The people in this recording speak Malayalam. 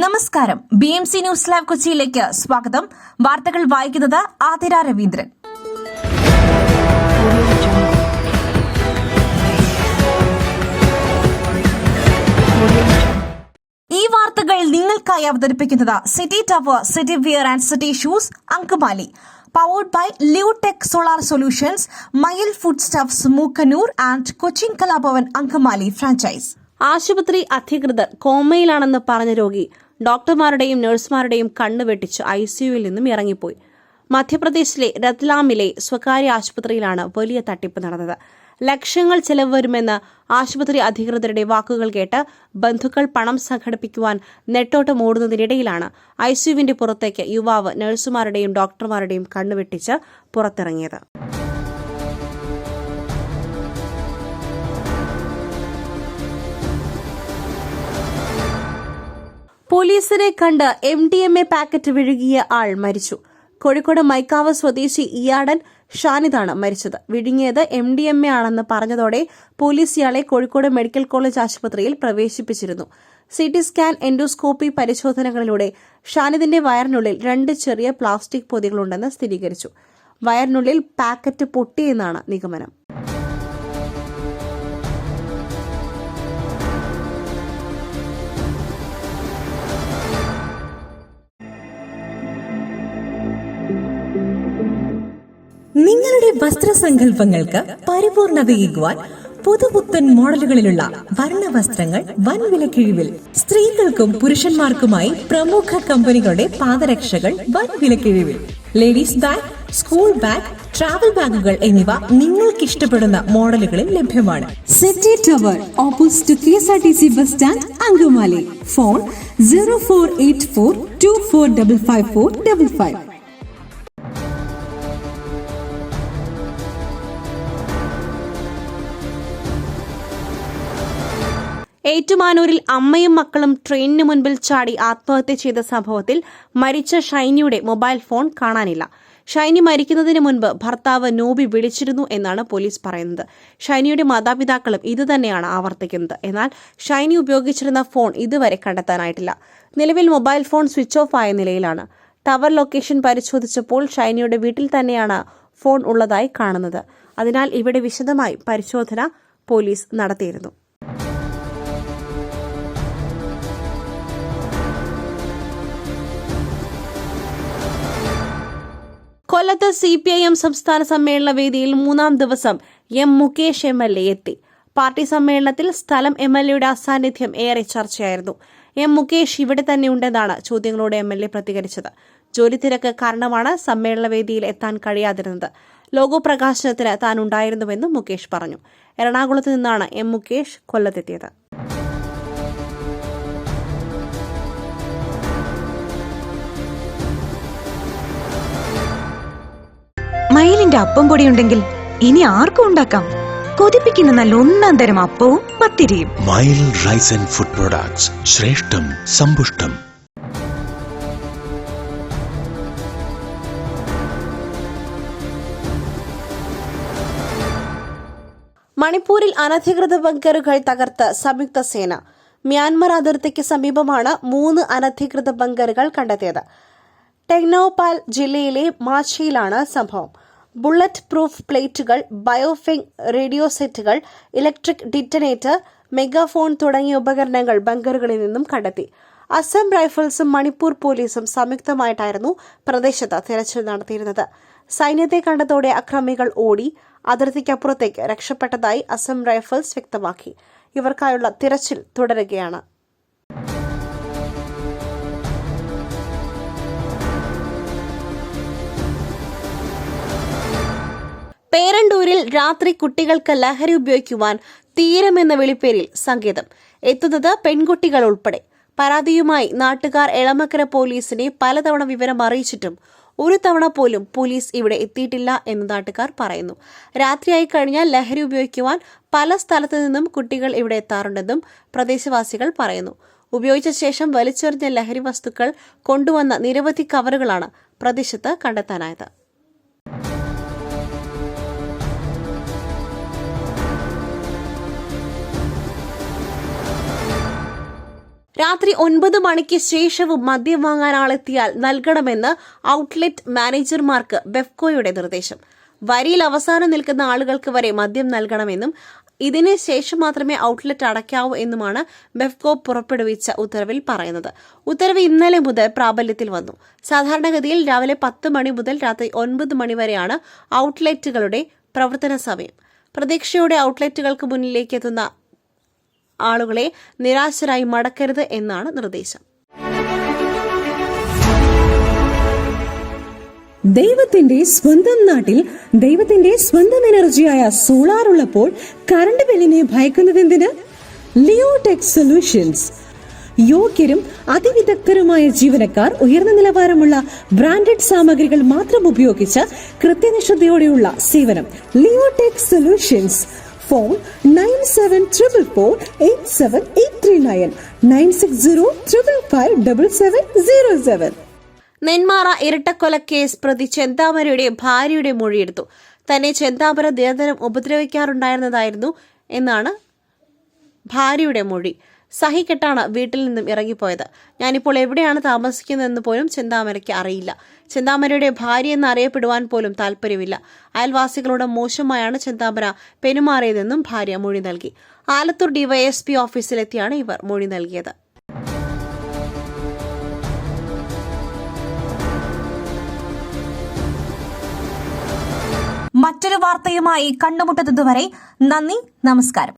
നമസ്കാരം. BMC ന്യൂസ് ലൈവ് കൊച്ചിയിലേക്ക് സ്വാഗതം. വാർത്തകൾ വായിക്കുന്നത് ആതിര രവീന്ദ്രൻ. ഈ വാർത്തകൾ നിങ്ങൾക്കായി അവതരിപ്പിക്കുന്നത് city tower, city wear and city shoes, Angamaly. Powered by Liutech Solar Solutions, Mayil Foodstuffs, Mookanur and Cochin Kalabavan Ankamali franchise. ആശുപത്രി അധികൃതർ കോമയിലാണെന്ന് പറഞ്ഞ രോഗി ഡോക്ടർമാരുടെയും നഴ്സുമാരുടെയും കണ്ണുവെട്ടിച്ച് ICUവിൽ നിന്നും ഇറങ്ങിപ്പോയി. മധ്യപ്രദേശിലെ രത്ലാമിലെ സ്വകാര്യ ആശുപത്രിയിലാണ് വലിയ തട്ടിപ്പ് നടന്നത്. ലക്ഷങ്ങൾ ചെലവ് വരുമെന്ന് ആശുപത്രി അധികൃതരുടെ വാക്കുകൾ കേട്ട് ബന്ധുക്കൾ പണം സംഘടിപ്പിക്കുവാൻ നെട്ടോട്ടം ഓടുന്നതിനിടയിലാണ് ICUവിന്റെ പുറത്തേക്ക് യുവാവ് നഴ്സുമാരുടെയും ഡോക്ടർമാരുടെയും കണ്ണുവെട്ടിച്ച് പുറത്തിറങ്ങിയത്. പോലീസിനെ കണ്ട് MDMA പാക്കറ്റ് വിഴുങ്ങിയ ആൾ മരിച്ചു. കോഴിക്കോട് മൈക്കാവ് സ്വദേശി ഇയാടൻ ഷാനിദാണ് മരിച്ചത്. വിഴുങ്ങിയത് MDMA ആണെന്ന് പറഞ്ഞതോടെ പോലീസ് ഇയാളെ കോഴിക്കോട് മെഡിക്കൽ കോളേജ് ആശുപത്രിയിൽ പ്രവേശിപ്പിച്ചിരുന്നു. CT സ്കാൻ, എൻഡോസ്കോപ്പി പരിശോധനകളിലൂടെ ഷാനിദിന്റെ വയറിനുള്ളിൽ 2 ചെറിയ പ്ലാസ്റ്റിക് പൊതികളുണ്ടെന്ന് സ്ഥിരീകരിച്ചു. വയറിനുള്ളിൽ പാക്കറ്റ് പൊട്ടിയെന്നാണ് നിഗമനം. നിങ്ങളുടെ വസ്ത്രസങ്കല്പങ്ങൾക്ക് പരിപൂർണതയേകുവാൻ പുതുപുത്തൻ മോഡലുകളിലുള്ള വർണ്ണവസ്ത്രങ്ങൾ വൻ വിലക്കിഴിവിൽ. സ്ത്രീകൾക്കും പുരുഷന്മാർക്കുമായി പ്രമുഖ കമ്പനികളുടെ പാദരക്ഷകൾ വൻ വിലക്കിഴിവിൽ. Ladies bag, school bag, travel ബാഗുകൾ എന്നിവ നിങ്ങൾക്ക് ഇഷ്ടപ്പെടുന്ന മോഡലുകളിൽ ലഭ്യമാണ്. City tower, opposite KSRTC bus stand, Angamaly. Phone 0484245555. ഏറ്റുമാനൂരിൽ അമ്മയും മക്കളും ട്രെയിനിന് മുൻപിൽ ചാടി ആത്മഹത്യ ചെയ്ത സംഭവത്തിൽ മരിച്ച ഷൈനിയുടെ മൊബൈൽ ഫോൺ കാണാനില്ല. ഷൈനി മരിക്കുന്നതിന് മുൻപ് ഭർത്താവ് നോബി വിളിച്ചിരുന്നു എന്നാണ് പോലീസ് പറയുന്നത്. ഷൈനിയുടെ മാതാപിതാക്കളും ഇതുതന്നെയാണ് ആവർത്തിക്കുന്നത്. എന്നാൽ ഷൈനി ഉപയോഗിച്ചിരുന്ന ഫോൺ ഇതുവരെ കണ്ടെത്താനായിട്ടില്ല. നിലവിൽ മൊബൈൽ ഫോൺ സ്വിച്ച് ഓഫ് ആയ നിലയിലാണ്. ടവർ ലൊക്കേഷൻ പരിശോധിച്ചപ്പോൾ ഷൈനിയുടെ വീട്ടിൽ തന്നെയാണ് ഫോൺ ഉള്ളതായി കാണുന്നത്. അതിനാൽ ഇവിടെ വിശദമായി പരിശോധന പോലീസ് നടത്തിയിരുന്നു. കൊല്ലത്ത് CPIM സംസ്ഥാന സമ്മേളന വേദിയിൽ 3ാം ദിവസം മുകേഷ് MLA എത്തി. പാർട്ടി സമ്മേളനത്തിൽ സ്ഥലം MLAയുടെ അസാന്നിധ്യം ഏറെ ചർച്ചയായിരുന്നു. മുകേഷ് ഇവിടെ തന്നെയുണ്ടെന്നാണ് ചോദ്യങ്ങളോട് MLA പ്രതികരിച്ചത്. ജോലി തിരക്ക് കാരണമാണ് സമ്മേളന വേദിയിൽ എത്താൻ കഴിയാതിരുന്നത്. ലോഗോ പ്രകാശനത്തിന് താൻ ഉണ്ടായിരുന്നുവെന്നും മുകേഷ് പറഞ്ഞു. എറണാകുളത്ത് നിന്നാണ് മുകേഷ് കൊല്ലത്തെത്തിയത്. മയിലിന്റെ അപ്പം പൊടിയുണ്ടെങ്കിൽ ഇനി ആർക്കും ഉണ്ടാക്കാം. കൊതിപ്പിക്കുന്ന നല്ല 1-ാം തരം അപ്പവും പത്തിരിയും. മയിൽ റൈസ് ആൻഡ് ഫുഡ് പ്രൊഡക്ട്സ്, ശ്രേഷ്ഠം സമ്പുഷ്ടം. മണിപ്പൂരിൽ അനധികൃത ബങ്കറുകൾ തകർത്ത് സംയുക്ത സേന. മ്യാൻമർ അതിർത്തിക്ക് സമീപമാണ് 3 അനധികൃത ബങ്കറുകൾ കണ്ടെത്തിയത്. ടെക്നോപാൽ ജില്ലയിലെ മാച്ചിയിലാണ് സംഭവം. ബുള്ളറ്റ് പ്രൂഫ് പ്ലേറ്റുകൾ, ബയോഫിംഗ് റേഡിയോ സെറ്റുകൾ, ഇലക്ട്രിക് ഡിറ്റനേറ്റർ, മെഗാഫോൺ തുടങ്ങിയ ഉപകരണങ്ങൾ ബങ്കറുകളിൽ നിന്നും കണ്ടെത്തി. അസം റൈഫിൾസും മണിപ്പൂർ പോലീസും സംയുക്തമായിട്ടായിരുന്നു പ്രദേശത്ത് തിരച്ചിൽ നടത്തിയിരുന്നത്. സൈന്യത്തെ കണ്ടതോടെ അക്രമികൾ ഓടി അതിർത്തിക്കപ്പുറത്തേക്ക് രക്ഷപ്പെട്ടതായി അസം റൈഫിൾസ് വ്യക്തമാക്കി. ഇവർക്കായുള്ള തിരച്ചിൽ തുടരുകയാണ്. പേരണ്ടൂരിൽ രാത്രി കുട്ടികൾക്ക് ലഹരി ഉപയോഗിക്കുവാൻ തീരമെന്ന വിളിപ്പേരിൽ സങ്കേതം എത്തുന്നത് പെൺകുട്ടികൾ ഉൾപ്പെടെ. പരാതിയുമായി നാട്ടുകാർ എളമക്കര പോലീസിനെ പലതവണ വിവരം അറിയിച്ചിട്ടും ഒരു തവണ പോലും പോലീസ് ഇവിടെ എത്തിയിട്ടില്ല എന്ന് നാട്ടുകാർ പറയുന്നു. രാത്രിയായി കഴിഞ്ഞാൽ ലഹരി ഉപയോഗിക്കുവാൻ പല സ്ഥലത്തു നിന്നും കുട്ടികൾ ഇവിടെ എത്താറുണ്ടെന്നും പ്രദേശവാസികൾ പറയുന്നു. ഉപയോഗിച്ച ശേഷം വലിച്ചെറിഞ്ഞ ലഹരി വസ്തുക്കൾ കൊണ്ടുവന്ന നിരവധി കവറുകളാണ് പ്രദേശത്ത് കണ്ടെത്താനായത്. രാത്രി 9 മണിക്ക് ശേഷവും മദ്യം വാങ്ങാൻ ആളെത്തിയാൽ നൽകണമെന്ന് ഔട്ട്ലെറ്റ് മാനേജർമാർക്ക് ബെഫ്കോയുടെ നിർദ്ദേശം. വരിയിൽ അവസാനം നിൽക്കുന്ന ആളുകൾക്ക് വരെ മദ്യം നൽകണമെന്നും ഇതിന് ശേഷം മാത്രമേ ഔട്ട്ലെറ്റ് അടയ്ക്കാവൂ എന്നുമാണ് ബെഫ്കോ പുറപ്പെടുവിച്ച ഉത്തരവിൽ പറയുന്നത്. ഉത്തരവ് ഇന്നലെ മുതൽ പ്രാബല്യത്തിൽ വന്നു. സാധാരണഗതിയിൽ രാവിലെ 10 മണി മുതൽ രാത്രി 9 മണി വരെയാണ് ഔട്ട്ലെറ്റുകളുടെ പ്രവർത്തന സമയം. പ്രതീക്ഷയോടെ ഔട്ട്ലെറ്റുകൾക്ക് മുന്നിലേക്ക് എത്തുന്ന ആളുകളെ നിരാശരായി മടക്കരുത് എന്നാണ് നിർദ്ദേശം. ദൈവത്തിന്റെ സ്വന്തം നാട്ടിൽ ദൈവത്തിന്റെ സ്വന്തം എനർജിയായ സോളാർ ഉള്ളപ്പോൾ കറണ്ട് ബില്ലിനെ ഭയക്കുന്നതെന്തിന്? Leotech solutions. യോഗ്യരും അതിവിദഗ്ധരുമായ ജീവനക്കാർ, ഉയർന്ന നിലവാരമുള്ള ബ്രാൻഡഡ് സാമഗ്രികൾ മാത്രം ഉപയോഗിച്ച് കൃത്യനിഷ്ഠതയോടെയുള്ള സേവനം. Leotech solutions. ഫോൺ 9744873839 9605557707. നെന്മാറ ഇരട്ടക്കൊലക്കേസ് പ്രതി ചെന്താമരയുടെ ഭാര്യയുടെ മൊഴിയെടുത്തു. തന്നെ ചെന്താമര നിരന്തരം ഉപദ്രവിക്കാറുണ്ടായിരുന്നതായിരുന്നു എന്നാണ് ഭാര്യയുടെ മൊഴി. സഹിക്കെട്ടാണ് വീട്ടിൽ നിന്നും ഇറങ്ങിപ്പോയത്. ഞാനിപ്പോൾ എവിടെയാണ് താമസിക്കുന്നതെന്ന് പോലും ചെന്താമരയ്ക്ക് അറിയില്ല. ചെന്താമരയുടെ ഭാര്യ എന്നറിയപ്പെടുവാൻ പോലും താല്പര്യമില്ല. അയൽവാസികളോട് മോശമായാണ് ചെന്താമര പെരുമാറിയതെന്നും ഭാര്യ മൊഴി നൽകി. ആലത്തൂർ ഡിവൈഎസ്പി ഓഫീസിലെത്തിയാണ് ഇവർ മൊഴി നൽകിയത്. മറ്റൊരു വാർത്തയുമായി കണ്ടുമുട്ടുന്നതുവരെ നന്ദി, നമസ്കാരം.